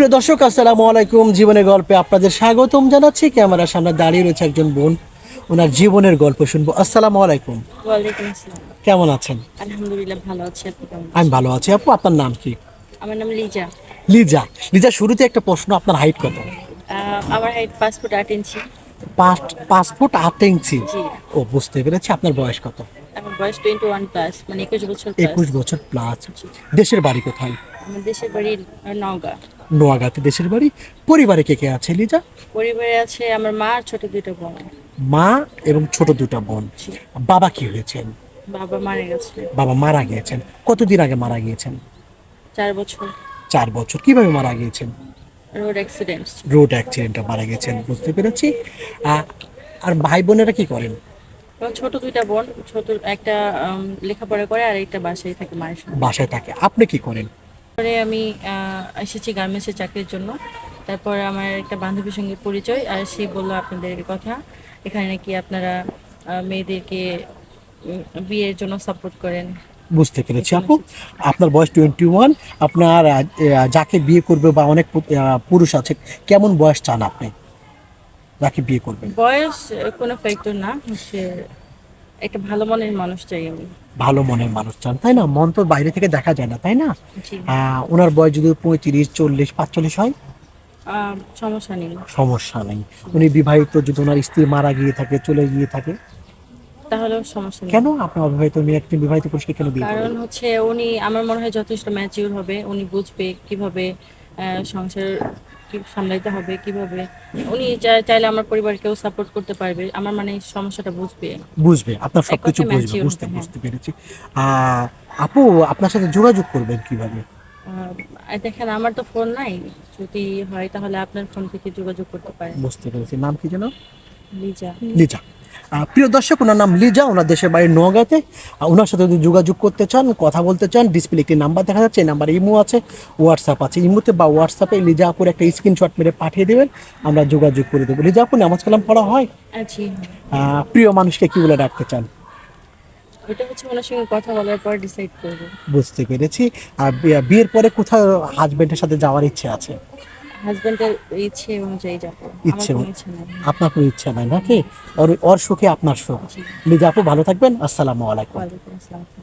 সুপ্রিয় দর্শক, আসসালামু আলাইকুম। জীবনের গল্পে আপনাদের স্বাগতম জানাচ্ছি। ক্যামেরার সামনে দাঁড়িয়ে রয়েছে একজন বোন, ওনার জীবনের গল্প শুনবো। আসসালামু আলাইকুম, ওয়ালাইকুম আসসালাম। কেমন আছেন? আলহামদুলিল্লাহ ভালো আছি, আপনি কেমন আমি আছেন? ভালো আছি। আপু, আপনার নাম কি? আমার নাম লিজা। লিজা। লিজা, শুরুতে একটা প্রশ্ন, আপনার হাইট কত? আমার হাইট 5 ফুট 8 ইঞ্চি। 5 ফুট 8 ইঞ্চি। জি। ও, বুঝতে পেরেছি। আপনার বয়স কত? আমার বয়স 21 প্লাস, মানে 21 বছর প্লাস। 21 বছর প্লাস। জি। দেশের বাড়ি কোথায়? আমার দেশের বাড়ি নওগাঁ। নোয়াগাঁতে দেশের বাড়ি। পরিবারে কে কে আছে লিজা? পরিবারে আছে আমার মা আর ছোট 2টা বোন। মা এবং ছোট দুটা বোন। জি। বাবা কি হয়েছেন? বাবা মারা গেছে। বাবা মারা গিয়েছেন। কতদিন আগে মারা গিয়েছেন? 4 বছর। 4 বছর। কিভাবে মারা গিয়েছেন? Road accident. রোড অ্যাক্সিডেন্টে মারা গেছেন, বুঝতে পেরেছি। আর ভাই বোনেরা কি করেন? আমার ছোট 2টা বোন, ছোট একটা লেখাপড়া করে আর একটা বাসায় থাকে মায়ের সঙ্গে। বাসায় থাকে। আপনি কি করেন? পরে আমি এসেছি গার্মেন্টসের চাকরির জন্য। তারপর আমার একটা বান্ধবীর সঙ্গে পরিচয়, আর সে বললো আপনাদের কথা, এখানে নাকি আপনারা মেয়েদেরকে বিয়ের জন্য সাপোর্ট করেন। বুঝতে পেরেছি এজন্য আপু। এসেছি। আপনার বয়স 21। আপনার যাকে বিয়ে করবে বা অনেক পুরুষ আছে, কেমন বয়স চান আপনি যাকে বিয়ে করবেন? বয়স কোনো ফ্যাক্টর না, হচ্ছে একটা ভালো মনের মানুষ চাই আমি। ভালো মনের মানুষ চান, তাই না? মন তো বাইরে থেকে দেখা যায় না, তাই না? জি। ওনার বয়স যদি 35, 40, 45 হয়, সমস্যা নেই। সমস্যা নেই। উনি বিবাহিত, যদি ওনার স্ত্রী মারা গিয়ে থাকে, চলে গিয়ে থাকে, তাহলেও সমস্যা নেই। কেন আপনি অবিবাহিত মেয়ে একজন বিবাহিত পুরুষকে কেন বিয়ে কারণ করবেন? হচ্ছে উনি আমার মনে হয় যথেষ্ট ম্যাচিউর হবে, উনি বুঝবে কিভাবে সংসার কি সামলাইতে হবে, কিভাবে উনি চাইলে আমার পরিবারকেও সাপোর্ট করতে পারবে, আমার মানে এই সমস্যাটা বুঝবে। বুঝবে, আপনার এক সবকিছু কথায় বুঝবে। ম্যাচিউর বুঝতে হবে, হ্যাঁ। বুঝতে পেরেছি। আপু, আপনার সাথে যোগাযোগ করবেন কিভাবে? দেখেন, আমার তো ফোন নাই, যদি হয় তাহলে আপনার ফোন থেকে যোগাযোগ করতে পারেন। বুঝতে পেরেছি। নাম কি যেন? লিজা। লিজা। প্রিয় দর্শক, ওনার নাম লিজা, ওনার দেশের বাড়ি নওগাঁতে। ওনার সাথে যদি যোগাযোগ করতে চান, কথা বলতে চান, ডিসপ্লে একটি নাম্বার দেখা যাচ্ছে, এই নাম্বারে ইমো আছে, হোয়াটসঅ্যাপ আছে। ইমোতে বা হোয়াটসঅ্যাপে লিজা আপুর একটা স্ক্রিনশট মেরে পাঠিয়ে দেবেন, আমরা যোগাযোগ করে দেবো। লিজা আপু, নামাজ কালাম পড়া হয়? জি। প্রিয় মানুষকে কি বলে ডাকতে চান? ওটা হচ্ছে ওনার সঙ্গে কথা বলার পর ডিসাইড করবো। বুঝতে পেরেছি। আর বিয়ের পরে কোথাও হাজবেন্ডের সাথে যাওয়ার ইচ্ছে আছে? হাজবেন্ডের ইচ্ছে অনুযায়ী যাবো, আমার ইচ্ছে, কোনো ইচ্ছে নেই। আপনার কোনো ইচ্ছা নাই নাকি? ওর ওর সুখে আপনার সুখ। জি। লিজা আপু, ভালো থাকবেন। আসসালামু আলাইকুম। ওয়ালাইকুম আসসালাম।